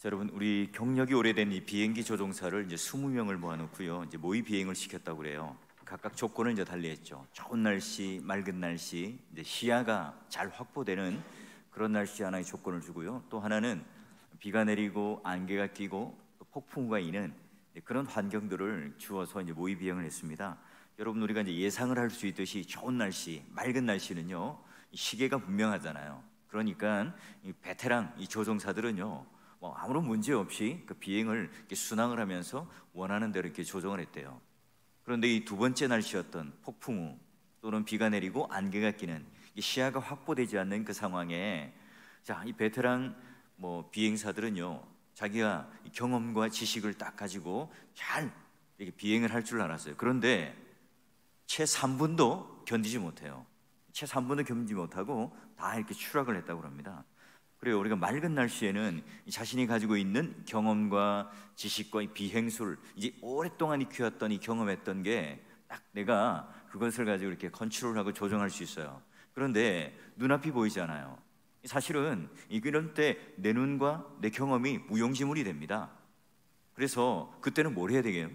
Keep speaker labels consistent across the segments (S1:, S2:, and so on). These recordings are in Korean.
S1: 자, 여러분, 우리 경력이 오래된 이 비행기 조종사를 이제 20명을 모아놓고요, 이제 모의 비행을 시켰다고 그래요. 각각 조건을 이제 달리했죠. 좋은 날씨, 맑은 날씨, 이제 시야가 잘 확보되는 그런 날씨 하나의 조건을 주고요. 또 하나는 비가 내리고 안개가 끼고 또 폭풍우가 있는 그런 환경들을 주어서 이제 모의 비행을 했습니다. 여러분, 우리가 이제 예상을 할 수 있듯이 좋은 날씨, 맑은 날씨는요, 시계가 분명하잖아요. 그러니까 이 베테랑 이 조종사들은요, 아무런 문제 없이 그 비행을 이렇게 순항을 하면서 원하는 대로 이렇게 조정을 했대요. 그런데 이 두 번째 날씨였던 폭풍우 또는 비가 내리고 안개가 끼는 이 시야가 확보되지 않는 그 상황에, 자, 이 베테랑 비행사들은요, 자기가 경험과 지식을 딱 가지고 잘 이렇게 비행을 할 줄 알았어요. 그런데 채 3분도 견디지 못해요. 채 3분도 견디지 못하고 다 이렇게 추락을 했다고 합니다. 그래요. 우리가 맑은 날씨에는 자신이 가지고 있는 경험과 지식과 이 비행술, 이제 오랫동안 익혀왔던 이 경험했던 게 딱 내가 그것을 가지고 이렇게 컨트롤하고 조정할 수 있어요. 그런데 눈앞이 보이잖아요. 사실은 이런 때 내 눈과 내 경험이 무용지물이 됩니다. 그래서 그때는 뭘 해야 되게요?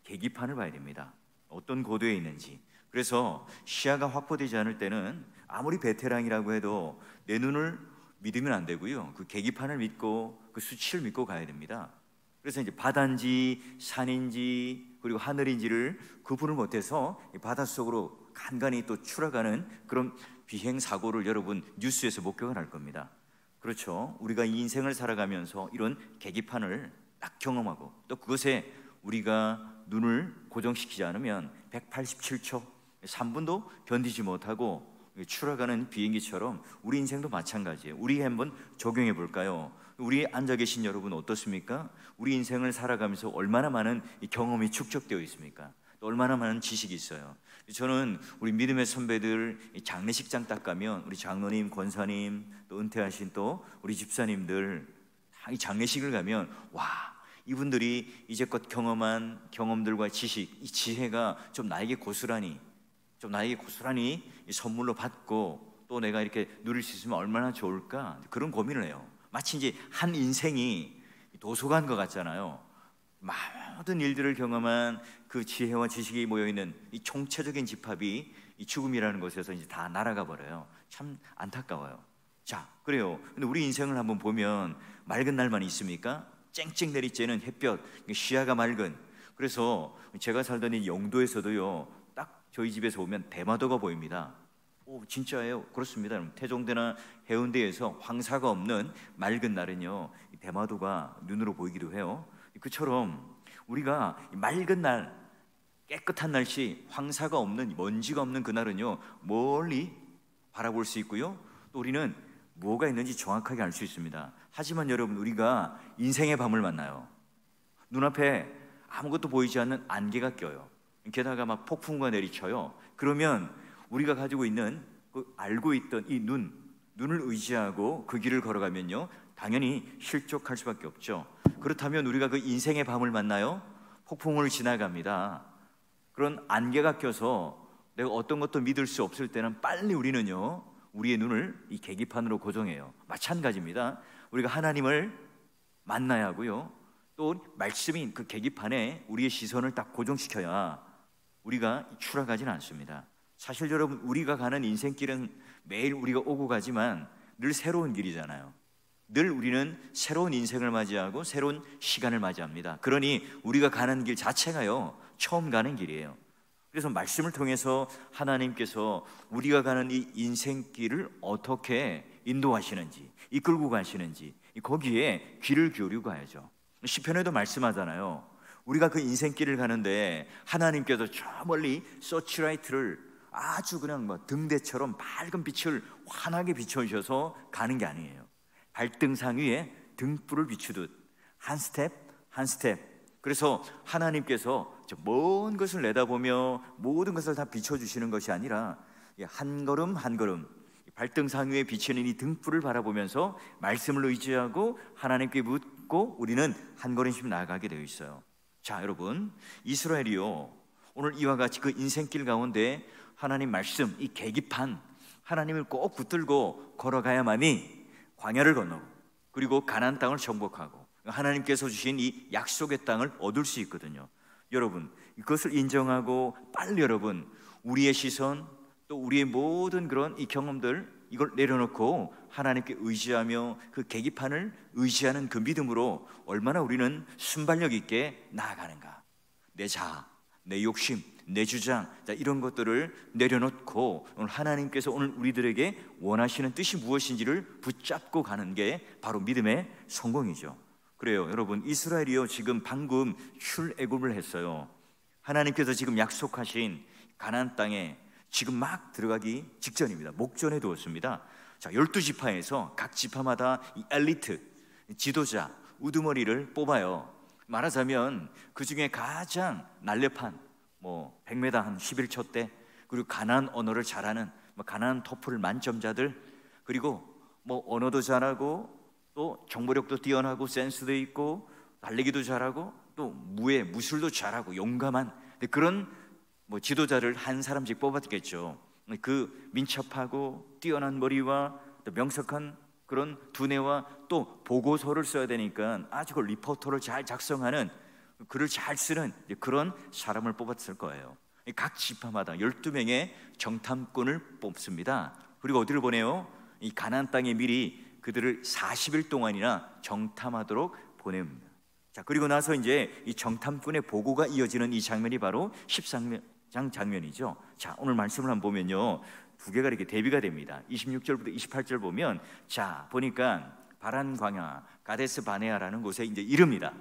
S1: 계기판을 봐야 됩니다. 어떤 고도에 있는지. 그래서 시야가 확보되지 않을 때는 아무리 베테랑이라고 해도 내 눈을 믿으면 안 되고요, 그 계기판을 믿고 그 수치를 믿고 가야 됩니다. 그래서 이제 바다인지 산인지 그리고 하늘인지를 구분을 못해서 바닷속으로 간간히 또 추락하는 그런 비행 사고를 여러분 뉴스에서 목격을 할 겁니다. 그렇죠. 우리가 이 인생을 살아가면서 이런 계기판을 딱 경험하고 또 그것에 우리가 눈을 고정시키지 않으면 187초 3분도 견디지 못하고 추락하는 비행기처럼 우리 인생도 마찬가지예요. 우리 한번 적용해 볼까요? 우리 앉아 계신 여러분 어떻습니까? 우리 인생을 살아가면서 얼마나 많은 경험이 축적되어 있습니까? 또 얼마나 많은 지식이 있어요. 저는 우리 믿음의 선배들 장례식장 딱 가면 우리 장로님, 권사님, 또 은퇴하신 또 우리 집사님들 다 이 장례식을 가면, 와, 이분들이 이제껏 경험한 경험들과 지식, 이 지혜가 좀 나에게 고스란히 선물로 받고 또 내가 이렇게 누릴 수 있으면 얼마나 좋을까, 그런 고민을 해요. 마치 이제 한 인생이 도서관 것 같잖아요. 모든 일들을 경험한 그 지혜와 지식이 모여있는 이 총체적인 집합이 이 죽음이라는 곳에서 이제 다 날아가 버려요. 참 안타까워요. 자, 그래요. 근데 우리 인생을 한번 보면 맑은 날만 있습니까? 쨍쨍 내리쬐는 햇볕, 시야가 맑은. 그래서 제가 살던 이 영도에서도요, 딱 저희 집에서 오면 대마도가 보입니다. 오, 진짜예요. 그렇습니다. 태종대나 해운대에서 황사가 없는 맑은 날은요, 대마도가 눈으로 보이기도 해요. 그처럼 우리가 맑은 날, 깨끗한 날씨, 황사가 없는, 먼지가 없는 그날은요, 멀리 바라볼 수 있고요, 또 우리는 뭐가 있는지 정확하게 알 수 있습니다. 하지만 여러분, 우리가 인생의 밤을 만나요. 눈앞에 아무것도 보이지 않는 안개가 껴요. 게다가 막 폭풍우가 내리쳐요. 그러면 우리가 가지고 있는 알고 있던 이 눈을 의지하고 그 길을 걸어가면요, 당연히 실족할 수밖에 없죠. 그렇다면 우리가 그 인생의 밤을 만나요? 폭풍우를 지나갑니다. 그런 안개가 껴서 내가 어떤 것도 믿을 수 없을 때는 빨리 우리는요, 우리의 눈을 이 계기판으로 고정해요. 마찬가지입니다. 우리가 하나님을 만나야 하고요, 또 말씀인 그 계기판에 우리의 시선을 딱 고정시켜야 우리가 추락하지는 않습니다. 사실 여러분, 우리가 가는 인생길은 매일 우리가 오고 가지만 늘 새로운 길이잖아요. 늘 우리는 새로운 인생을 맞이하고 새로운 시간을 맞이합니다. 그러니 우리가 가는 길 자체가요, 처음 가는 길이에요. 그래서 말씀을 통해서 하나님께서 우리가 가는 이 인생길을 어떻게 인도하시는지, 이끌고 가시는지, 거기에 귀를 기울이고 가야죠. 시편에도 말씀하잖아요. 우리가 그 인생길을 가는데 하나님께서 저 멀리 서치라이트를 아주 그냥 등대처럼 밝은 빛을 환하게 비춰주셔서 가는 게 아니에요. 발등상 위에 등불을 비추듯 한 스텝 한 스텝. 그래서 하나님께서 먼 것을 내다보며 모든 것을 다 비춰주시는 것이 아니라 한 걸음 한 걸음 발등상 위에 비치는 이 등불을 바라보면서 말씀을 의지하고 하나님께 묻고 우리는 한 걸음씩 나아가게 되어 있어요. 자, 여러분, 이스라엘이요, 오늘 이와 같이 그 인생길 가운데 하나님 말씀, 이 계기판, 하나님을 꼭 붙들고 걸어가야만이 광야를 건너고 그리고 가나안 땅을 정복하고 하나님께서 주신 이 약속의 땅을 얻을 수 있거든요. 여러분, 이것을 인정하고 빨리 여러분 우리의 시선 또 우리의 모든 그런 이 경험들 이걸 내려놓고 하나님께 의지하며 그 계기판을 의지하는 그 믿음으로 얼마나 우리는 순발력 있게 나아가는가. 내 자아, 내 욕심, 내 주장, 이런 것들을 내려놓고 오늘 하나님께서 오늘 우리들에게 원하시는 뜻이 무엇인지를 붙잡고 가는 게 바로 믿음의 성공이죠. 그래요, 여러분, 이스라엘이요 지금 방금 출애굽을 했어요. 하나님께서 지금 약속하신 가나안 땅에 지금 막 들어가기 직전입니다. 목전에 두었습니다. 자, 12지파에서 각 지파마다 이 엘리트, 지도자, 우두머리를 뽑아요. 말하자면 그 중에 가장 날렵한 100m 한 11초 대, 그리고 가나안 언어를 잘하는 가나안 토플 만점자들, 그리고 언어도 잘하고 또 정보력도 뛰어나고 센스도 있고 달리기도 잘하고 또 무술도 잘하고 용감한 그런 지도자를 한 사람씩 뽑았겠죠. 그 민첩하고 뛰어난 머리와 또 명석한 그런 두뇌와 또 보고서를 써야 되니까 아주 그 리포터를 잘 작성하는, 글을 잘 쓰는 그런 사람을 뽑았을 거예요. 각 지파마다 12명의 정탐꾼을 뽑습니다. 그리고 어디를 보내요? 이 가나안 땅에 미리 그들을 40일 동안이나 정탐하도록 보냅니다. 자, 그리고 나서 이제 이 정탐꾼의 보고가 이어지는 이 장면이 바로 13장 장면이죠. 자, 오늘 말씀을 한번 보면요, 두 개가 이렇게 대비가 됩니다. 26절부터 28절 보면, 자, 보니까 바란 광야 가데스 바네아라는 곳에 이제 이릅니다.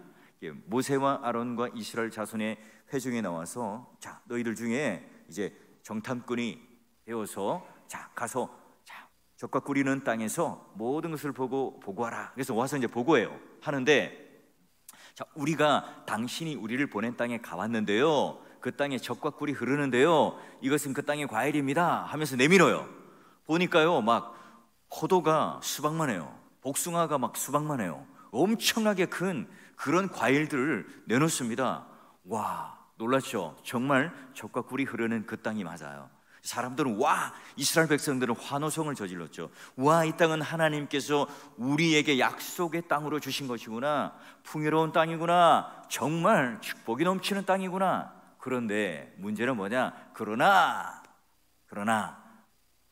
S1: 모세와 아론과 이스라엘 자손의 회중에 나와서, 자, 너희들 중에 이제 정탐꾼이 되어서 자, 가서 자, 적과 꿀이는 땅에서 모든 것을 보고하라. 그래서 와서 이제 보고해요. 하는데, 자, 우리가 당신이 우리를 보낸 땅에 가봤는데요, 그 땅에 적과 꿀이 흐르는데요, 이것은 그 땅의 과일입니다 하면서 내밀어요. 보니까요, 막 포도가 수박만 해요. 복숭아가 막 수박만 해요. 엄청나게 큰 그런 과일들을 내놓습니다. 와, 놀랐죠? 정말 적과 꿀이 흐르는 그 땅이 맞아요. 사람들은 와, 이스라엘 백성들은 환호성을 저질렀죠. 와, 이 땅은 하나님께서 우리에게 약속의 땅으로 주신 것이구나. 풍요로운 땅이구나. 정말 축복이 넘치는 땅이구나. 그런데 문제는 뭐냐? 그러나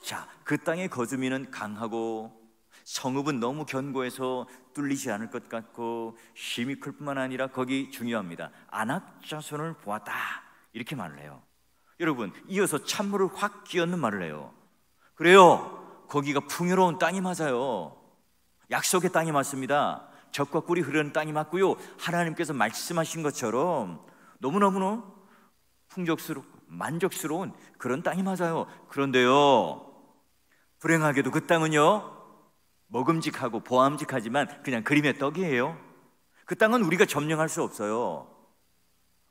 S1: 자, 그 땅의 거주민은 강하고 성읍은 너무 견고해서 뚫리지 않을 것 같고 힘이 클 뿐만 아니라 거기 중요합니다. 아낙 자손을 보았다, 이렇게 말을 해요. 여러분, 이어서 찬물을 확 끼얹는 말을 해요. 그래요, 거기가 풍요로운 땅이 맞아요. 약속의 땅이 맞습니다. 적과 꿀이 흐르는 땅이 맞고요, 하나님께서 말씀하신 것처럼 너무너무 풍족스럽고 만족스러운 그런 땅이 맞아요. 그런데요, 불행하게도 그 땅은요, 먹음직하고 보암직하지만 그냥 그림의 떡이에요. 그 땅은 우리가 점령할 수 없어요.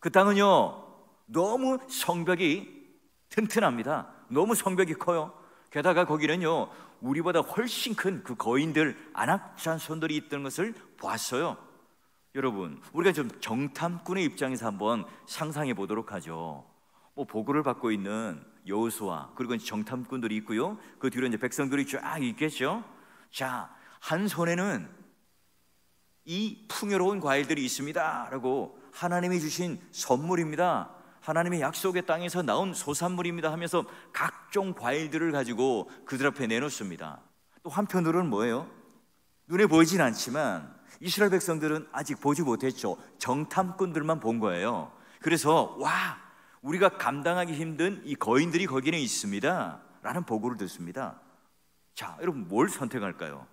S1: 그 땅은요, 너무 성벽이 튼튼합니다. 너무 성벽이 커요. 게다가 거기는요, 우리보다 훨씬 큰 그 거인들, 아낙 자손들이 있던 것을 보았어요. 여러분, 우리가 좀 정탐꾼의 입장에서 한번 상상해 보도록 하죠. 보고를 받고 있는 여호수아, 그리고 정탐꾼들이 있고요, 그 뒤로 이제 백성들이 쫙 있겠죠. 자, 한 손에는 이 풍요로운 과일들이 있습니다 라고, 하나님이 주신 선물입니다, 하나님의 약속의 땅에서 나온 소산물입니다 하면서 각종 과일들을 가지고 그들 앞에 내놓습니다. 또 한편으로는 뭐예요? 눈에 보이진 않지만 이스라엘 백성들은 아직 보지 못했죠. 정탐꾼들만 본 거예요. 그래서 와, 우리가 감당하기 힘든 이 거인들이 거기는 있습니다 라는 보고를 듣습니다. 자, 여러분, 뭘 선택할까요?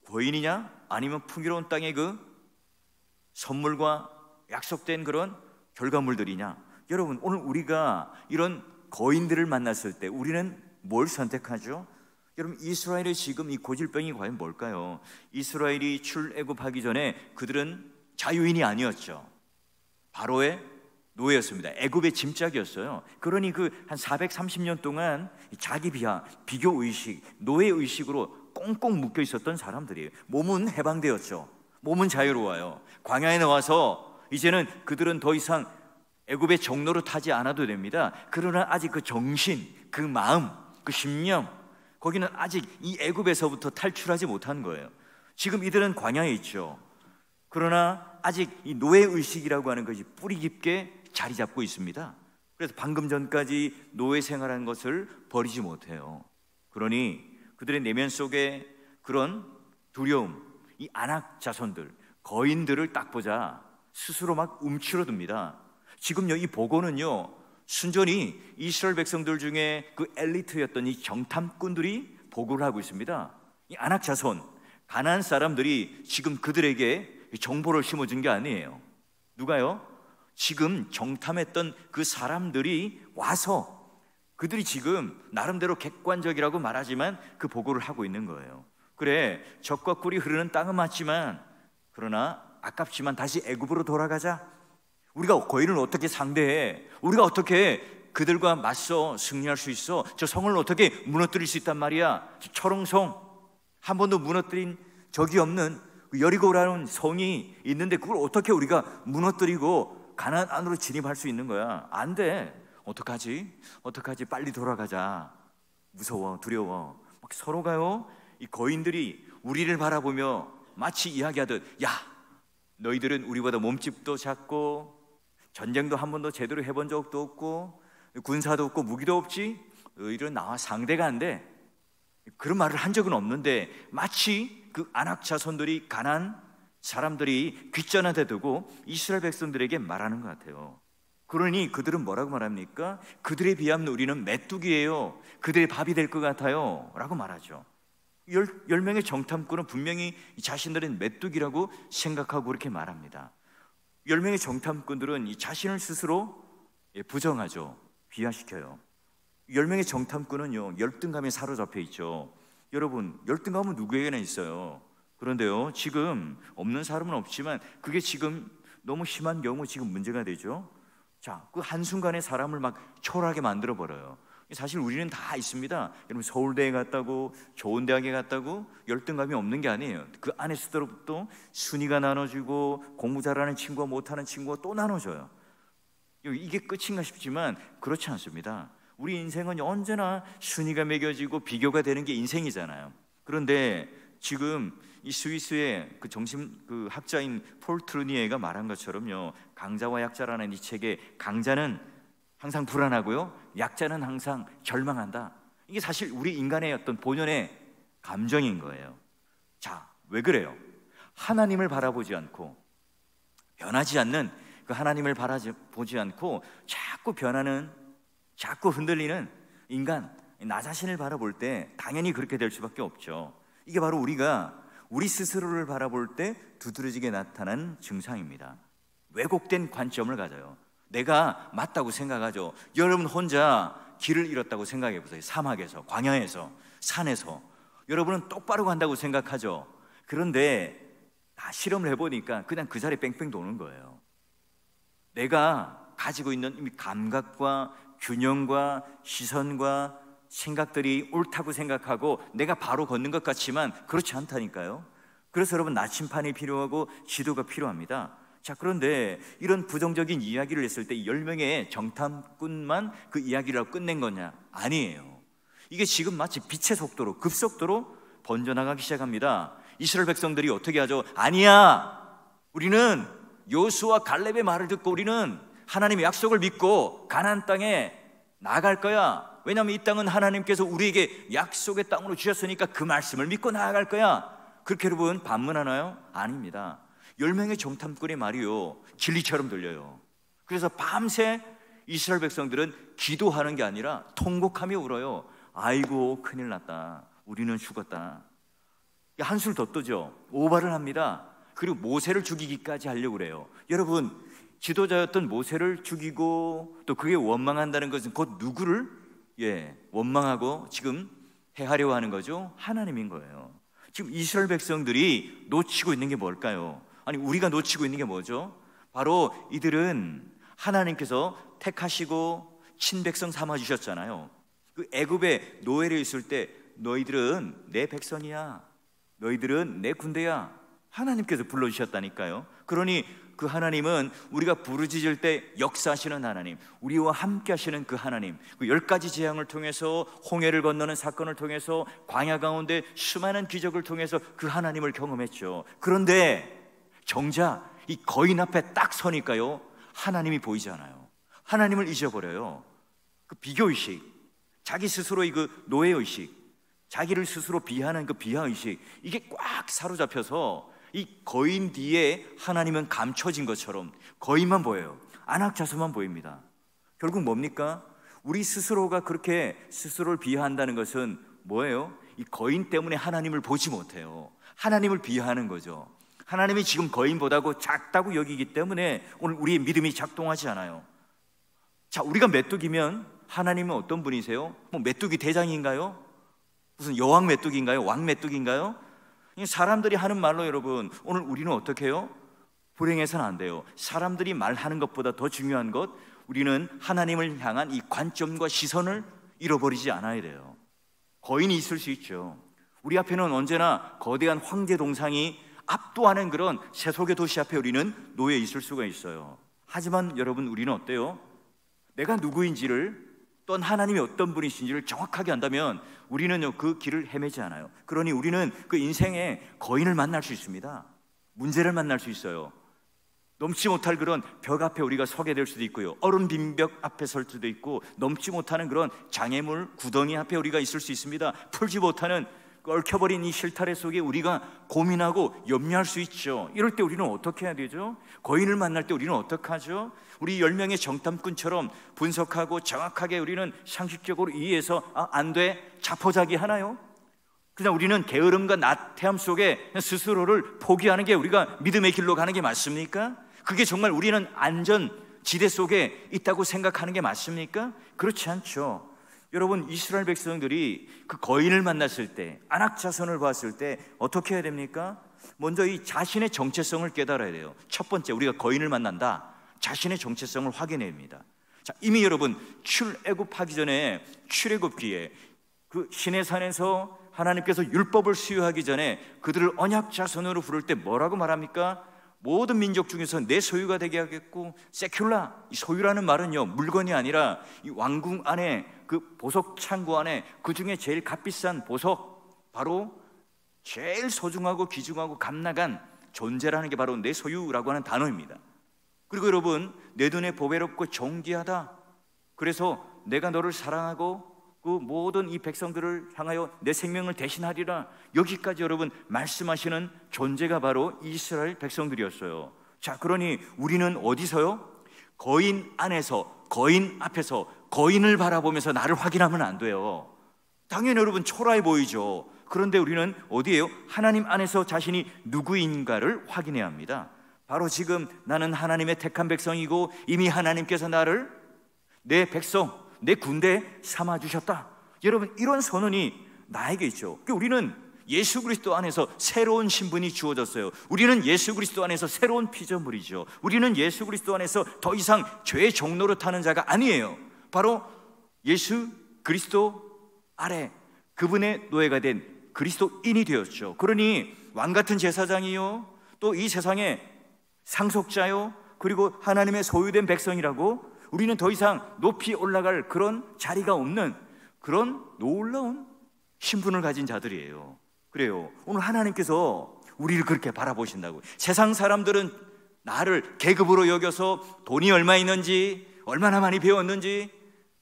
S1: 거인이냐? 아니면 풍요로운 땅의 그 선물과 약속된 그런 결과물들이냐? 여러분, 오늘 우리가 이런 거인들을 만났을 때 우리는 뭘 선택하죠? 여러분, 이스라엘의 지금 이 고질병이 과연 뭘까요? 이스라엘이 출애굽하기 전에 그들은 자유인이 아니었죠. 바로의 노예였습니다. 애굽의 짐짝이었어요. 그러니 그 한 430년 동안 자기 비하, 비교 의식, 노예 의식으로 꽁꽁 묶여 있었던 사람들이에요. 몸은 해방되었죠. 몸은 자유로워요. 광야에 나와서 이제는 그들은 더 이상 애굽의 종로를 타지 않아도 됩니다. 그러나 아직 그 정신, 그 마음, 그 심령, 거기는 아직 이 애굽에서부터 탈출하지 못한 거예요. 지금 이들은 광야에 있죠. 그러나 아직 이 노예의식이라고 하는 것이 뿌리 깊게 자리 잡고 있습니다. 그래서 방금 전까지 노예 생활한 것을 버리지 못해요. 그러니 그들의 내면 속에 그런 두려움, 이 아낙 자손들, 거인들을 딱 보자 스스로 막 움츠러듭니다. 지금요, 이 보고는요, 순전히 이스라엘 백성들 중에 그 엘리트였던 이 정탐꾼들이 보고를 하고 있습니다. 이 아낙 자손, 가나안 사람들이 지금 그들에게 정보를 심어준 게 아니에요. 누가요? 지금 정탐했던 그 사람들이 와서 그들이 지금 나름대로 객관적이라고 말하지만 그 보고를 하고 있는 거예요. 그래, 젖과 꿀이 흐르는 땅은 맞지만, 그러나 아깝지만 다시 애굽으로 돌아가자. 우리가 거인을 어떻게 상대해? 우리가 어떻게 그들과 맞서 승리할 수 있어? 저 성을 어떻게 무너뜨릴 수 있단 말이야? 저 철옹성, 한 번도 무너뜨린 적이 없는 여리고라는 성이 있는데 그걸 어떻게 우리가 무너뜨리고 가나안 안으로 진입할 수 있는 거야? 안 돼. 어떡하지? 어떡하지? 빨리 돌아가자. 무서워, 두려워. 막 서로가요, 이 거인들이 우리를 바라보며 마치 이야기하듯, 야, 너희들은 우리보다 몸집도 작고 전쟁도 한 번도 제대로 해본 적도 없고 군사도 없고 무기도 없지? 너희들은 나와 상대가 안 돼. 그런 말을 한 적은 없는데 마치 그 아낙 자손들이, 가나안 사람들이 귓전한테 두고 이스라엘 백성들에게 말하는 것 같아요. 그러니 그들은 뭐라고 말합니까? 그들에 비하면 우리는 메뚜기예요. 그들의 밥이 될 것 같아요 라고 말하죠. 10명의 정탐꾼은 분명히 자신들은 메뚜기라고 생각하고 그렇게 말합니다. 10명의 정탐꾼들은 이 자신을 스스로 부정하죠. 비하시켜요. 10명의 정탐꾼은요, 열등감에 사로잡혀 있죠. 여러분, 열등감은 누구에게나 있어요. 그런데요, 지금 없는 사람은 없지만 그게 지금 너무 심한 경우 지금 문제가 되죠. 자, 그 한순간에 사람을 막 초라하게 만들어 버려요. 사실 우리는 다 있습니다. 여러분, 서울대에 갔다고, 좋은 대학에 갔다고 열등감이 없는 게 아니에요. 그 안에서도 또 순위가 나눠지고 공부 잘하는 친구와 못하는 친구가 또 나눠져요. 이게 끝인가 싶지만 그렇지 않습니다. 우리 인생은 언제나 순위가 매겨지고 비교가 되는 게 인생이잖아요. 그런데 지금 이 스위스의 그 그 학자인 폴 트루니에가 말한 것처럼요, 강자와 약자라는 이 책에 강자는 항상 불안하고요, 약자는 항상 절망한다. 이게 사실 우리 인간의 어떤 본연의 감정인 거예요. 자, 왜 그래요? 하나님을 바라보지 않고, 변하지 않는 그 하나님을 바라보지 않고 자꾸 변하는, 자꾸 흔들리는 인간, 나 자신을 바라볼 때 당연히 그렇게 될 수밖에 없죠. 이게 바로 우리가 우리 스스로를 바라볼 때 두드러지게 나타나는 증상입니다. 왜곡된 관점을 가져요. 내가 맞다고 생각하죠. 여러분 혼자 길을 잃었다고 생각해 보세요. 사막에서, 광야에서, 산에서 여러분은 똑바로 간다고 생각하죠. 그런데 다 실험을 해보니까 그냥 그 자리에 뺑뺑 도는 거예요. 내가 가지고 있는 이미 감각과 균형과 시선과 생각들이 옳다고 생각하고 내가 바로 걷는 것 같지만 그렇지 않다니까요. 그래서 여러분, 나침판이 필요하고 지도가 필요합니다. 자, 그런데 이런 부정적인 이야기를 했을 때 10명의 정탐꾼만 그 이야기를 끝낸 거냐? 아니에요. 이게 지금 마치 빛의 속도로, 급속도로 번져나가기 시작합니다. 이스라엘 백성들이 어떻게 하죠? 아니야, 우리는 여호수아 갈렙의 말을 듣고 우리는 하나님의 약속을 믿고 가나안 땅에 나아갈 거야. 왜냐하면 이 땅은 하나님께서 우리에게 약속의 땅으로 주셨으니까 그 말씀을 믿고 나아갈 거야. 그렇게 여러분 반문하나요? 아닙니다. 10명의 정탐꾼의 말이요, 진리처럼 들려요. 그래서 밤새 이스라엘 백성들은 기도하는 게 아니라 통곡하며 울어요. 아이고, 큰일 났다. 우리는 죽었다. 한술 더 떠죠. 오바를 합니다. 그리고 모세를 죽이기까지 하려고 그래요. 여러분, 지도자였던 모세를 죽이고 또 그게 원망한다는 것은 곧 누구를 원망하고 지금 해하려고 하는 거죠? 하나님인 거예요. 지금 이스라엘 백성들이 놓치고 있는 게 뭘까요? 아니, 우리가 놓치고 있는 게 뭐죠? 바로 이들은 하나님께서 택하시고 친백성 삼아주셨잖아요. 그 애굽에 노예로 있을 때 너희들은 내 백성이야, 너희들은 내 군대야, 하나님께서 불러주셨다니까요. 그러니 그 하나님은 우리가 부르짖을 때 역사하시는 하나님, 우리와 함께 하시는 그 하나님, 그 10가지 재앙을 통해서, 홍해를 건너는 사건을 통해서, 광야 가운데 수많은 기적을 통해서 그 하나님을 경험했죠. 그런데 정작 이 거인 앞에 딱 서니까요, 하나님이 보이지 않아요. 하나님을 잊어버려요. 그 비교의식, 자기 스스로의 그 노예의식, 자기를 스스로 비하하는 그 비하의식, 이게 꽉 사로잡혀서 이 거인 뒤에 하나님은 감춰진 것처럼 거인만 보여요. 안악자서만 보입니다. 결국 뭡니까? 우리 스스로가 그렇게 스스로를 비하한다는 것은 뭐예요? 이 거인 때문에 하나님을 보지 못해요. 하나님을 비하하는 거죠. 하나님이 지금 거인보다고 작다고 여기기 때문에 오늘 우리의 믿음이 작동하지 않아요. 자, 우리가 메뚜기면 하나님은 어떤 분이세요? 뭐 메뚜기 대장인가요? 무슨 여왕 메뚜기인가요? 왕 메뚜기인가요? 사람들이 하는 말로 여러분, 오늘 우리는 어떻게 해요? 불행해서는 안 돼요. 사람들이 말하는 것보다 더 중요한 것, 우리는 하나님을 향한 이 관점과 시선을 잃어버리지 않아야 돼요. 거인이 있을 수 있죠. 우리 앞에는 언제나 거대한 황제 동상이 압도하는 그런 세속의 도시 앞에 우리는 놓여 있을 수가 있어요. 하지만 여러분, 우리는 어때요? 내가 누구인지를, 또한 하나님이 어떤 분이신지를 정확하게 안다면 우리는 그 길을 헤매지 않아요. 그러니 우리는 그 인생에 거인을 만날 수 있습니다. 문제를 만날 수 있어요. 넘지 못할 그런 벽 앞에 우리가 서게 될 수도 있고요, 얼음 빈벽 앞에 설 수도 있고, 넘지 못하는 그런 장애물 구덩이 앞에 우리가 있을 수 있습니다. 풀지 못하는 얽혀버린 이 실타래 속에 우리가 고민하고 염려할 수 있죠. 이럴 때 우리는 어떻게 해야 되죠? 거인을 만날 때 우리는 어떻게 하죠? 우리 10명의 정탐꾼처럼 분석하고 정확하게 우리는 상식적으로 이해해서 안 돼, 자포자기 하나요? 그냥 우리는 게으름과 나태함 속에 스스로를 포기하는 게 우리가 믿음의 길로 가는 게 맞습니까? 그게 정말 우리는 안전지대 속에 있다고 생각하는 게 맞습니까? 그렇지 않죠. 여러분, 이스라엘 백성들이 그 거인을 만났을 때, 안악자손을 봤을 때 어떻게 해야 됩니까? 먼저 이 자신의 정체성을 깨달아야 돼요. 첫 번째, 우리가 거인을 만난다, 자신의 정체성을 확인해야 합니다. 자, 이미 여러분, 출애굽하기 전에, 출애굽기에 그 시내산에서 하나님께서 율법을 수여하기 전에 그들을 언약 자손으로 부를 때 뭐라고 말합니까? 모든 민족 중에서 내 소유가 되게 하겠고, 세큘라, 이 소유라는 말은요, 물건이 아니라 이 왕궁 안에 그 보석 창고 안에 그 중에 제일 값비싼 보석, 바로 제일 소중하고 귀중하고 값나간 존재라는 게 바로 내 소유라고 하는 단어입니다. 그리고 여러분, 내 눈에 보배롭고 존귀하다, 그래서 내가 너를 사랑하고 그 모든 이 백성들을 향하여 내 생명을 대신하리라, 여기까지 여러분 말씀하시는 존재가 바로 이스라엘 백성들이었어요. 자, 그러니 우리는 어디서요? 거인 안에서, 거인 앞에서 거인을 바라보면서 나를 확인하면 안 돼요. 당연히 여러분 초라해 보이죠. 그런데 우리는 어디에요? 하나님 안에서 자신이 누구인가를 확인해야 합니다. 바로 지금 나는 하나님의 택한 백성이고 이미 하나님께서 나를 내 백성, 내 군대에 삼아주셨다. 여러분, 이런 선언이 나에게 있죠. 우리는 예수 그리스도 안에서 새로운 신분이 주어졌어요. 우리는 예수 그리스도 안에서 새로운 피조물이죠. 우리는 예수 그리스도 안에서 더 이상 죄의 종로로 타는 자가 아니에요. 바로 예수 그리스도 아래 그분의 노예가 된 그리스도인이 되었죠. 그러니 왕같은 제사장이요, 또 이 세상의 상속자요, 그리고 하나님의 소유된 백성이라고, 우리는 더 이상 높이 올라갈 그런 자리가 없는 그런 놀라운 신분을 가진 자들이에요. 그래요. 오늘 하나님께서 우리를 그렇게 바라보신다고. 세상 사람들은 나를 계급으로 여겨서 돈이 얼마 있는지, 얼마나 많이 배웠는지,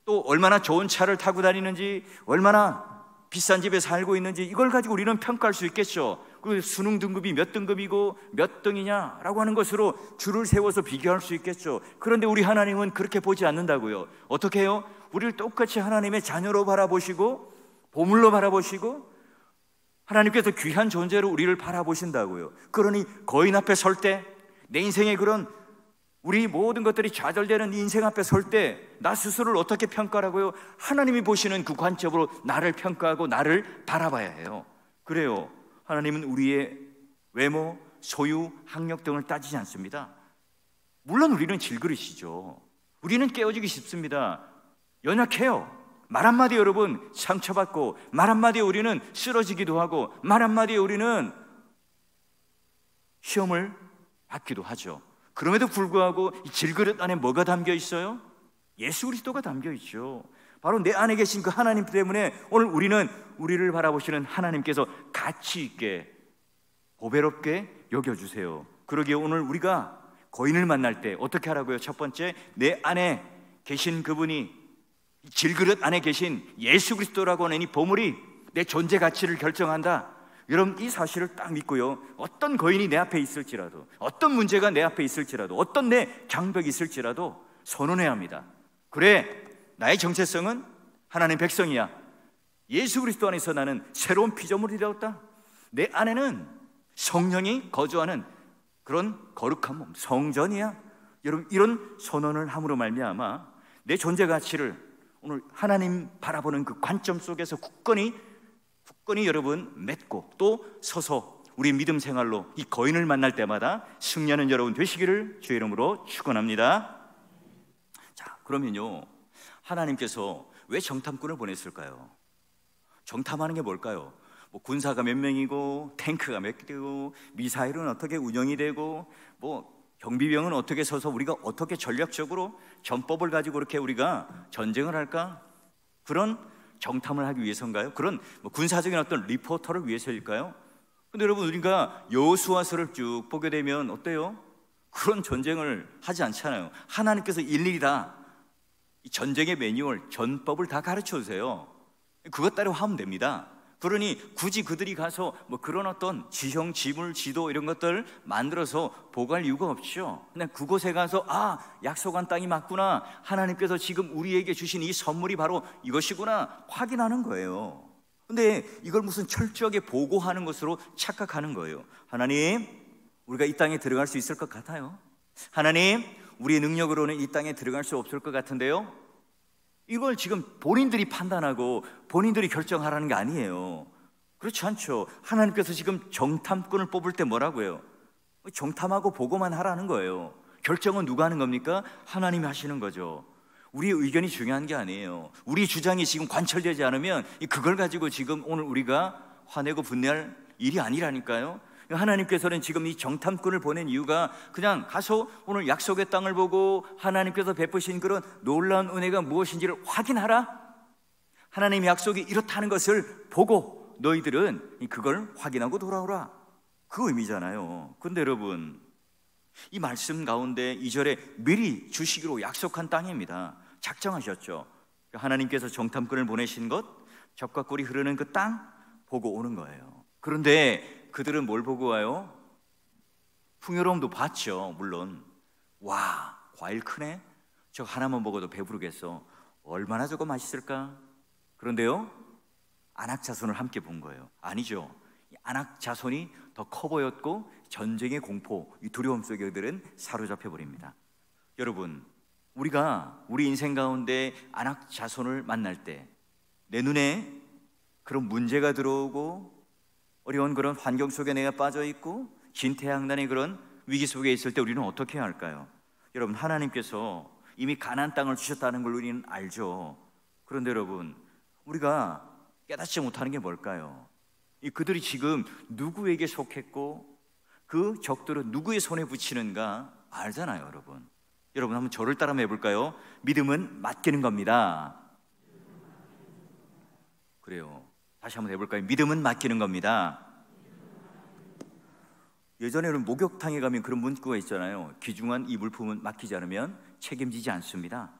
S1: 또 얼마나 좋은 차를 타고 다니는지, 얼마나 비싼 집에 살고 있는지, 이걸 가지고 우리는 평가할 수 있겠죠. 그 수능 등급이 몇 등급이고 몇 등이냐라고 하는 것으로 줄을 세워서 비교할 수 있겠죠. 그런데 우리 하나님은 그렇게 보지 않는다고요. 어떻게 해요? 우리를 똑같이 하나님의 자녀로 바라보시고 보물로 바라보시고 하나님께서 귀한 존재로 우리를 바라보신다고요. 그러니 거인 앞에 설 때, 내 인생의 그런 우리 모든 것들이 좌절되는 인생 앞에 설 때 나 스스로를 어떻게 평가하라고요? 하나님이 보시는 그 관점으로 나를 평가하고 나를 바라봐야 해요. 그래요. 하나님은 우리의 외모, 소유, 학력 등을 따지지 않습니다. 물론 우리는 질그릇이죠. 우리는 깨어지기 쉽습니다. 연약해요. 말 한마디에 여러분 상처받고, 말 한마디에 우리는 쓰러지기도 하고, 말 한마디에 우리는 시험을 받기도 하죠. 그럼에도 불구하고 이 질그릇 안에 뭐가 담겨 있어요? 예수 그리스도가 담겨 있죠. 바로 내 안에 계신 그 하나님 때문에 오늘 우리는 우리를 바라보시는 하나님께서 가치 있게 보배롭게 여겨주세요. 그러기에 오늘 우리가 거인을 만날 때 어떻게 하라고요? 첫 번째, 내 안에 계신 그분이, 질그릇 안에 계신 예수 그리스도라고 하는 이 보물이 내 존재 가치를 결정한다. 여러분, 이 사실을 딱 믿고요, 어떤 거인이 내 앞에 있을지라도, 어떤 문제가 내 앞에 있을지라도, 어떤 내 장벽이 있을지라도 선언해야 합니다. 그래, 나의 정체성은 하나님 백성이야. 예수 그리스도 안에서 나는 새로운 피조물이 되었다. 내 안에는 성령이 거주하는 그런 거룩한 몸, 성전이야. 여러분, 이런 선언을 함으로 말미암아 내 존재 가치를 오늘 하나님 바라보는 그 관점 속에서 굳건히 여러분 맺고 또 서서 우리 믿음 생활로 이 거인을 만날 때마다 승리하는 여러분 되시기를 주의 이름으로 축원합니다. 자, 그러면요, 하나님께서 왜 정탐꾼을 보냈을까요? 정탐하는 게 뭘까요? 뭐 군사가 몇 명이고 탱크가 몇 개고 미사일은 어떻게 운영이 되고 뭐 경비병은 어떻게 서서 우리가 어떻게 전략적으로 전법을 가지고 그렇게 우리가 전쟁을 할까? 그런 정탐을 하기 위해서인가요? 그런 뭐 군사적인 어떤 리포터를 위해서일까요? 근데 여러분, 우리가 여호수아서를 쭉 보게 되면 어때요? 그런 전쟁을 하지 않잖아요. 하나님께서 일일이 다 이 전쟁의 매뉴얼, 전법을 다 가르쳐 주세요. 그것 따라 하면 됩니다. 그러니 굳이 그들이 가서 뭐 그런 어떤 지형, 지물, 지도 이런 것들 만들어서 보고할 이유가 없죠. 그냥 그곳에 가서 약속한 땅이 맞구나, 하나님께서 지금 우리에게 주신 이 선물이 바로 이것이구나 확인하는 거예요. 근데 이걸 무슨 철저하게 보고하는 것으로 착각하는 거예요. 하나님, 우리가 이 땅에 들어갈 수 있을 것 같아요? 하나님, 우리의 능력으로는 이 땅에 들어갈 수 없을 것 같은데요? 이걸 지금 본인들이 판단하고 본인들이 결정하라는 게 아니에요. 그렇지 않죠. 하나님께서 지금 정탐꾼을 뽑을 때 뭐라고 해요? 정탐하고 보고만 하라는 거예요. 결정은 누가 하는 겁니까? 하나님이 하시는 거죠. 우리의 의견이 중요한 게 아니에요. 우리 주장이 지금 관철되지 않으면 그걸 가지고 지금 오늘 우리가 화내고 분내할 일이 아니라니까요. 하나님께서는 지금 이 정탐꾼을 보낸 이유가 그냥 가서 오늘 약속의 땅을 보고 하나님께서 베푸신 그런 놀라운 은혜가 무엇인지를 확인하라. 하나님의 약속이 이렇다는 것을 보고 너희들은 그걸 확인하고 돌아오라. 그 의미잖아요. 근데 여러분, 이 말씀 가운데 2절에 미리 주시기로 약속한 땅입니다. 작정하셨죠. 하나님께서 정탐꾼을 보내신 것, 젖과 꿀이 흐르는 그 땅 보고 오는 거예요. 그런데 그들은 뭘 보고 와요? 풍요로움도 봤죠. 물론 와, 과일 크네, 저 하나만 먹어도 배부르겠어, 얼마나 저거 맛있을까. 그런데요, 아낙 자손을 함께 본 거예요. 아니죠. 아낙 자손이 더 커 보였고 전쟁의 공포, 이 두려움 속에 그들은 사로잡혀 버립니다. 여러분, 우리가 우리 인생 가운데 아낙 자손을 만날 때 내 눈에 그런 문제가 들어오고 어려운 그런 환경 속에 내가 빠져 있고 긴 태양난의 그런 위기 속에 있을 때 우리는 어떻게 해야 할까요? 여러분, 하나님께서 이미 가나안 땅을 주셨다는 걸 우리는 알죠. 그런데 여러분, 우리가 깨닫지 못하는 게 뭘까요? 그들이 지금 누구에게 속했고 그 적들은 누구의 손에 붙이는가 알잖아요. 여러분 한번 저를 따라 해볼까요? 믿음은 맡기는 겁니다. 그래요. 다시 한번 해볼까요? 믿음은 맡기는 겁니다. 예전에는 목욕탕에 가면 그런 문구가 있잖아요. 귀중한 이 물품은 맡기지 않으면 책임지지 않습니다.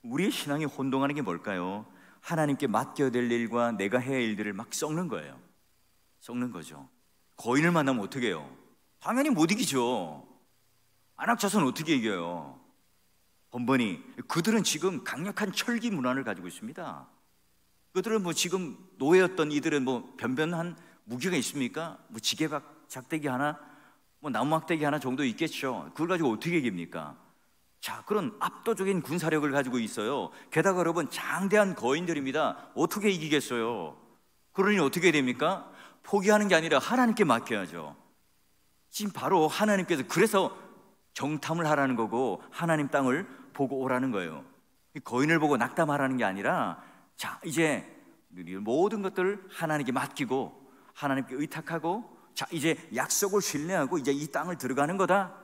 S1: 우리의 신앙이 혼동하는 게 뭘까요? 하나님께 맡겨야 될 일과 내가 해야 할 일들을 막 섞는 거예요. 섞는 거죠. 거인을 만나면 어떻게 해요? 당연히 못 이기죠. 아낙 자손은 어떻게 이겨요? 번번이 그들은 지금 강력한 철기 문화를 가지고 있습니다. 그들은 뭐 지금 노예였던 이들은 뭐 변변한 무기가 있습니까? 뭐 지게박 작대기 하나, 뭐 나무 막대기 하나 정도 있겠죠. 그걸 가지고 어떻게 이깁니까? 자, 그런 압도적인 군사력을 가지고 있어요. 게다가 여러분, 장대한 거인들입니다. 어떻게 이기겠어요? 그러니 어떻게 됩니까? 포기하는 게 아니라 하나님께 맡겨야죠. 지금 바로 하나님께서 그래서 정탐을 하라는 거고 하나님 땅을 보고 오라는 거예요. 거인을 보고 낙담하라는 게 아니라, 자, 이제 모든 것들을 하나님께 맡기고 하나님께 의탁하고, 자, 이제 약속을 신뢰하고 이제 이 땅을 들어가는 거다.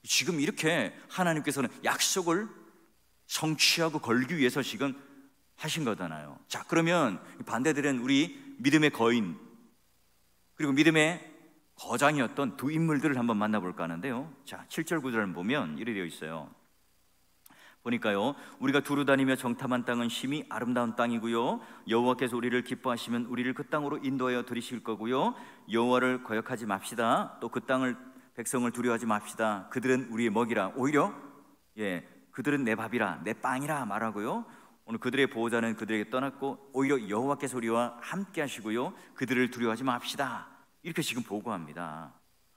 S1: 지금 이렇게 하나님께서는 약속을 성취하고 걸기 위해서 지금 하신 거잖아요. 자, 그러면 반대되는 우리 믿음의 거인 그리고 믿음의 거장이었던 두 인물들을 한번 만나볼까 하는데요. 자, 7절 9절을 보면 이렇게 되어 있어요. 보니까요, 우리가 두루 다니며 정탐한 땅은 심히 아름다운 땅이고요, 여호와께서 우리를 기뻐하시면 우리를 그 땅으로 인도하여 들이실 거고요, 여호와를 거역하지 맙시다. 또 그 땅을 백성을 두려워하지 맙시다. 그들은 우리의 먹이라. 오히려 그들은 내 밥이라 내 빵이라 말하고요, 오늘 그들의 보호자는 그들에게 떠났고 오히려 여호와께서 우리와 함께 하시고요, 그들을 두려워하지 맙시다. 이렇게 지금 보고합니다.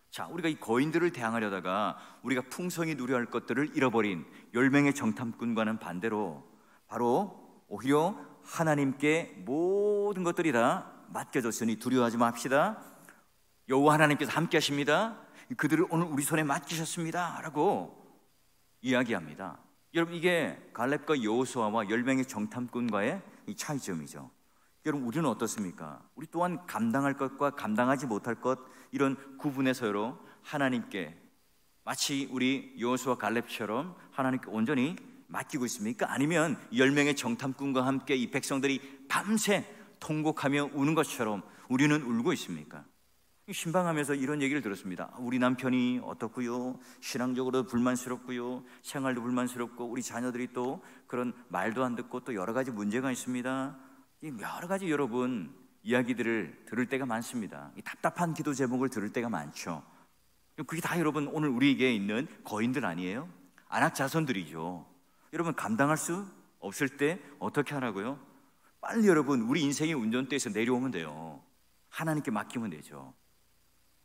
S1: 자, 우리가 이 거인들을 대항하려다가 우리가 풍성히 누려야 할 것들을 잃어버린 10명의 정탐꾼과는 반대로 바로 오히려 하나님께 모든 것들이 다 맡겨졌으니 두려워하지 맙시다. 여호와 하나님께서 함께 하십니다. 그들을 오늘 우리 손에 맡기셨습니다 라고 이야기합니다. 여러분, 이게 갈렙과 여호수아와 10명의 정탐꾼과의 이 차이점이죠. 여러분, 우리는 어떻습니까? 우리 또한 감당할 것과 감당하지 못할 것, 이런 구분에서로 하나님께 마치 우리 여호수아 갈렙처럼 하나님께 온전히 맡기고 있습니까? 아니면 10명의 정탐꾼과 함께 이 백성들이 밤새 통곡하며 우는 것처럼 우리는 울고 있습니까? 신방하면서 이런 얘기를 들었습니다. 우리 남편이 어떻고요, 신앙적으로 불만스럽고요, 생활도 불만스럽고, 우리 자녀들이 또 그런 말도 안 듣고 또 여러 가지 문제가 있습니다. 여러 가지 여러분 이야기들을 들을 때가 많습니다. 답답한 기도 제목을 들을 때가 많죠. 그게 다 여러분 오늘 우리에게 있는 거인들 아니에요? 안악 자손들이죠. 여러분, 감당할 수 없을 때 어떻게 하라고요? 빨리 여러분 우리 인생의 운전대에서 내려오면 돼요. 하나님께 맡기면 되죠.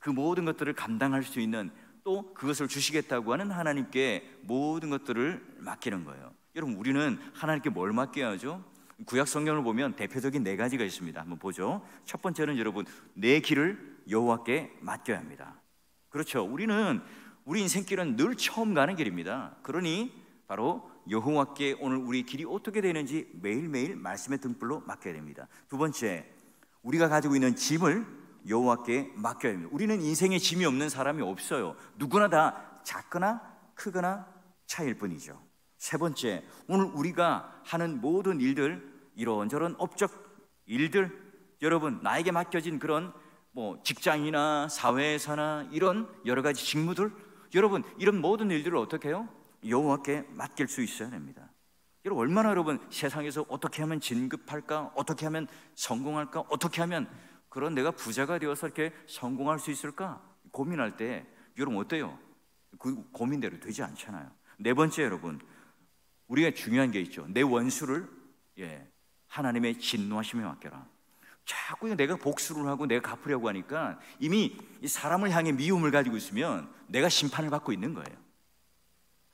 S1: 그 모든 것들을 감당할 수 있는, 또 그것을 주시겠다고 하는 하나님께 모든 것들을 맡기는 거예요. 여러분, 우리는 하나님께 뭘 맡겨야 하죠? 구약 성경을 보면 대표적인 4가지가 있습니다. 한번 보죠. 첫 번째는 여러분, 내 길을 여호와께 맡겨야 합니다. 그렇죠. 우리는 우리 인생길은 늘 처음 가는 길입니다. 그러니 바로 여호와께 오늘 우리 길이 어떻게 되는지 매일매일 말씀의 등불로 맡겨야 됩니다. 두 번째, 우리가 가지고 있는 짐을 여호와께 맡겨야 합니다. 우리는 인생에 짐이 없는 사람이 없어요. 누구나 다 작거나 크거나 차이일 뿐이죠. 세 번째, 오늘 우리가 하는 모든 일들, 이런저런 업적 일들, 여러분 나에게 맡겨진 그런 직장이나 사회에서나 이런 여러 가지 직무들, 여러분 이런 모든 일들을 어떻게 해요? 여호와께 맡길 수 있어야 됩니다. 여러분, 얼마나 여러분 세상에서 어떻게 하면 진급할까, 어떻게 하면 성공할까, 어떻게 하면 그런 내가 부자가 되어서 이렇게 성공할 수 있을까 고민할 때 여러분 어때요? 그 고민대로 되지 않잖아요. 네 번째, 여러분 우리가 중요한 게 있죠. 내 원수를 하나님의 진노하심에 맡겨라. 자꾸 내가 복수를 하고 내가 갚으려고 하니까 이미 이 사람을 향해 미움을 가지고 있으면 내가 심판을 받고 있는 거예요.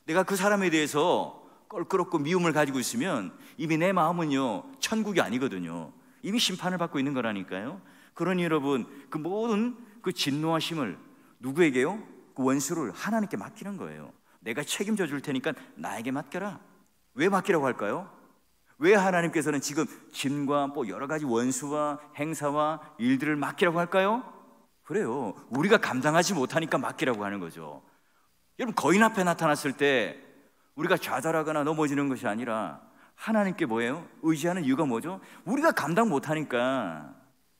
S1: 내가 그 사람에 대해서 껄끄럽고 미움을 가지고 있으면 이미 내 마음은요 천국이 아니거든요. 이미 심판을 받고 있는 거라니까요. 그러니 여러분, 그 모든 그 진노하심을 누구에게요? 그 원수를 하나님께 맡기는 거예요. 내가 책임져 줄 테니까 나에게 맡겨라. 왜 맡기라고 할까요? 왜 하나님께서는 지금 짐과 여러 가지 원수와 행사와 일들을 맡기라고 할까요? 그래요. 우리가 감당하지 못하니까 맡기라고 하는 거죠. 여러분, 거인 앞에 나타났을 때 우리가 좌절하거나 넘어지는 것이 아니라 하나님께 뭐예요? 의지하는 이유가 뭐죠? 우리가 감당 못하니까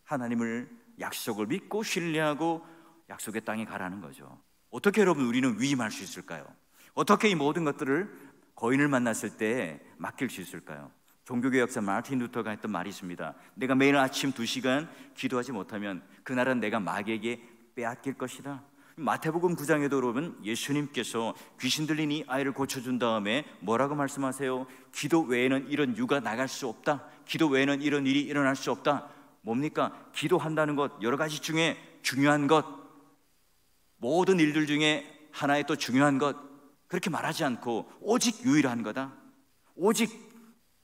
S1: 하나님을, 약속을 믿고 신뢰하고 약속의 땅에 가라는 거죠. 어떻게 여러분 우리는 위임할 수 있을까요? 어떻게 이 모든 것들을 거인을 만났을 때 맡길 수 있을까요? 종교개혁 역사 마틴 루터가 했던 말이 있습니다. 내가 매일 아침 2시간 기도하지 못하면 그날은 내가 마귀에게 빼앗길 것이다. 마태복음 9장에도 여러분 예수님께서 귀신 들린 이 아이를 고쳐준 다음에 뭐라고 말씀하세요? 기도 외에는 이런 유가 나갈 수 없다. 기도 외에는 이런 일이 일어날 수 없다. 뭡니까? 기도한다는 것, 여러 가지 중에 중요한 것, 모든 일들 중에 하나의 또 중요한 것, 그렇게 말하지 않고 오직 유일한 거다, 오직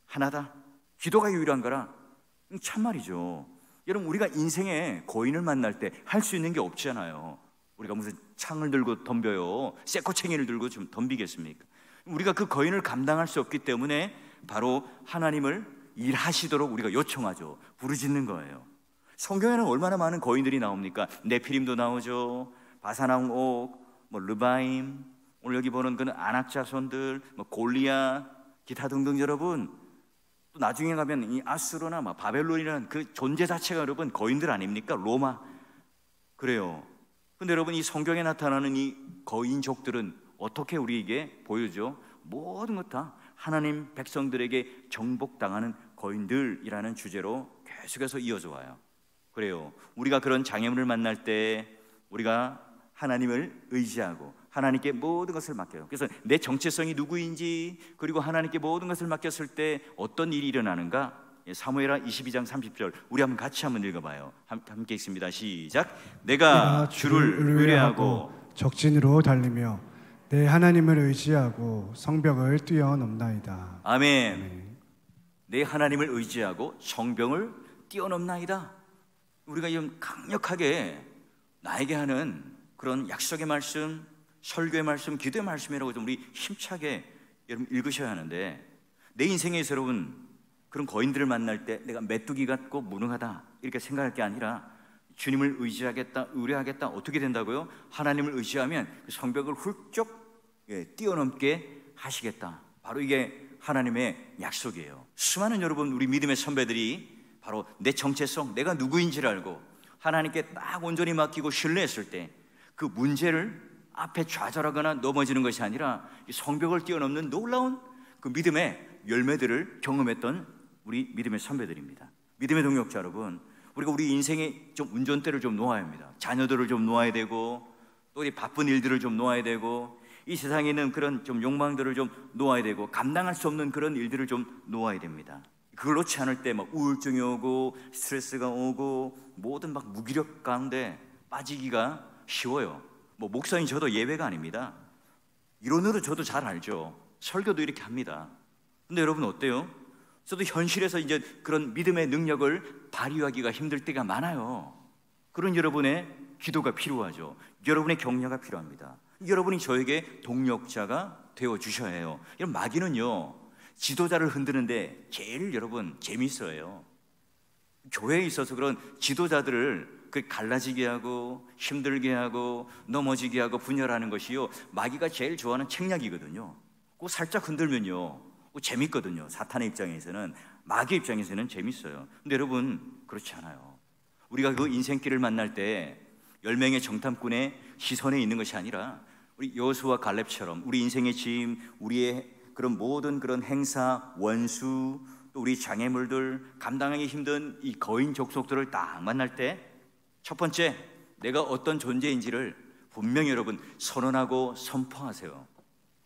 S1: 하나다, 기도가 유일한 거라. 참말이죠. 여러분, 우리가 인생에 고인을 만날 때 할 수 있는 게 없잖아요. 우리가 무슨 창을 들고 덤벼요, 쇠꼬챙이를 들고 좀 덤비겠습니까? 우리가 그 거인을 감당할 수 없기 때문에 바로 하나님을 일하시도록 우리가 요청하죠. 부르짖는 거예요. 성경에는 얼마나 많은 거인들이 나옵니까? 네피림도 나오죠. 바사나온 옥, 르바임, 오늘 여기 보는 그런 아낙 자손들, 뭐 골리앗, 기타 등등 여러분, 또 나중에 가면 이 아수르나 막 바벨론이라는 그 존재 자체가 여러분 거인들 아닙니까? 로마. 그래요. 근데 여러분 이 성경에 나타나는 이 거인족들은 어떻게 우리에게 보여줘? 모든 것 다 하나님 백성들에게 정복당하는 거인들이라는 주제로 계속해서 이어져 와요. 그래요. 우리가 그런 장애물을 만날 때 우리가 하나님을 의지하고 하나님께 모든 것을 맡겨요. 그래서 내 정체성이 누구인지, 그리고 하나님께 모든 것을 맡겼을 때 어떤 일이 일어나는가? 사무엘하 22장 30절 우리 한번 같이 한번 읽어봐요. 함께 읽습니다. 시작. 내가 주를 의뢰하고
S2: 적진으로 달리며 내 하나님을 의지하고 성벽을 뛰어넘나이다.
S1: 아멘.
S2: 아멘.
S1: 내 하나님을 의지하고 성벽을 뛰어넘나이다. 우리가 좀 강력하게 나에게 하는 그런 약속의 말씀, 설교의 말씀, 기도의 말씀이라고 좀 우리 힘차게 여러분 읽으셔야 하는데, 내 인생에서 여러분 그런 거인들을 만날 때 내가 메뚜기 같고 무능하다 이렇게 생각할 게 아니라 주님을 의지하겠다, 의뢰하겠다. 어떻게 된다고요? 하나님을 의지하면 그 성벽을 훌쩍 뛰어넘게 하시겠다. 바로 이게 하나님의 약속이에요. 수많은 여러분 우리 믿음의 선배들이 바로 내 정체성, 내가 누구인지를 알고 하나님께 딱 온전히 맡기고 신뢰했을 때 그 문제를 앞에 좌절하거나 넘어지는 것이 아니라 이 성벽을 뛰어넘는 놀라운 그 믿음의 열매들을 경험했던 우리 믿음의 선배들입니다. 믿음의 동역자 여러분, 우리가 우리 인생에 좀 운전대를 좀 놓아야 합니다. 자녀들을 좀 놓아야 되고, 또 이 바쁜 일들을 좀 놓아야 되고, 이 세상에 있는 그런 좀 욕망들을 좀 놓아야 되고, 감당할 수 없는 그런 일들을 좀 놓아야 됩니다. 그걸 놓지 않을 때 막 우울증이 오고 스트레스가 오고 모든 막 무기력 가운데 빠지기가 쉬워요. 뭐 목사인 저도 예외가 아닙니다. 이론으로 저도 잘 알죠. 설교도 이렇게 합니다. 근데 여러분 어때요? 저도 현실에서 이제 그런 믿음의 능력을 발휘하기가 힘들 때가 많아요. 그런 여러분의 기도가 필요하죠. 여러분의 격려가 필요합니다. 여러분이 저에게 동력자가 되어 주셔야 해요. 이런 마귀는요, 지도자를 흔드는데 제일 여러분 재밌어요. 교회에 있어서 그런 지도자들을 갈라지게 하고 힘들게 하고 넘어지게 하고 분열하는 것이요, 마귀가 제일 좋아하는 책략이거든요. 그거 살짝 흔들면요 재밌거든요. 사탄의 입장에서는, 마귀 입장에서는 재밌어요. 근데 여러분 그렇지 않아요. 우리가 그 인생길을 만날 때 10명의 정탐꾼의 시선에 있는 것이 아니라 우리 여호수아와 갈렙처럼 우리 인생의 짐, 우리의 그런 모든 그런 행사, 원수, 또 우리 장애물들, 감당하기 힘든 이 거인 족속들을 딱 만날 때 첫 번째, 내가 어떤 존재인지를 분명히 여러분 선언하고 선포하세요.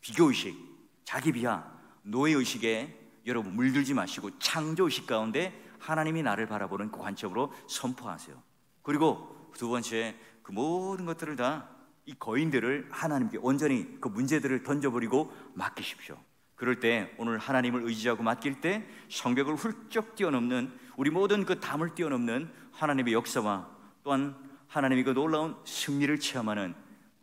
S1: 비교의식, 자기 비하, 노예의식에 여러분 물들지 마시고 창조의식 가운데 하나님이 나를 바라보는 그 관점으로 선포하세요. 그리고 두 번째, 그 모든 것들을 다 이 거인들을 하나님께 온전히 그 문제들을 던져버리고 맡기십시오. 그럴 때 오늘 하나님을 의지하고 맡길 때 성벽을 훌쩍 뛰어넘는, 우리 모든 그 담을 뛰어넘는 하나님의 역사와 또한 하나님의 그 놀라운 승리를 체험하는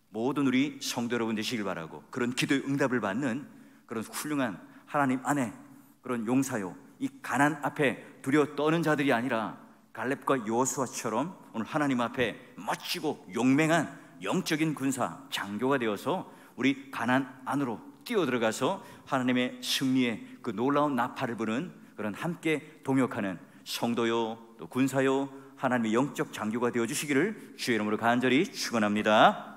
S1: 모든 우리 성도 여러분 되시길 바라고, 그런 기도의 응답을 받는 그런 훌륭한 하나님 안에 그런 용사요, 이 가난 앞에 두려워 떠는 자들이 아니라 갈렙과 여호수아처럼 오늘 하나님 앞에 멋지고 용맹한 영적인 군사 장교가 되어서 우리 가난 안으로 뛰어들어가서 하나님의 승리의 그 놀라운 나팔을 부는 그런 함께 동역하는 성도요 또 군사요 하나님의 영적 장교가 되어주시기를 주의 이름으로 간절히 축원합니다.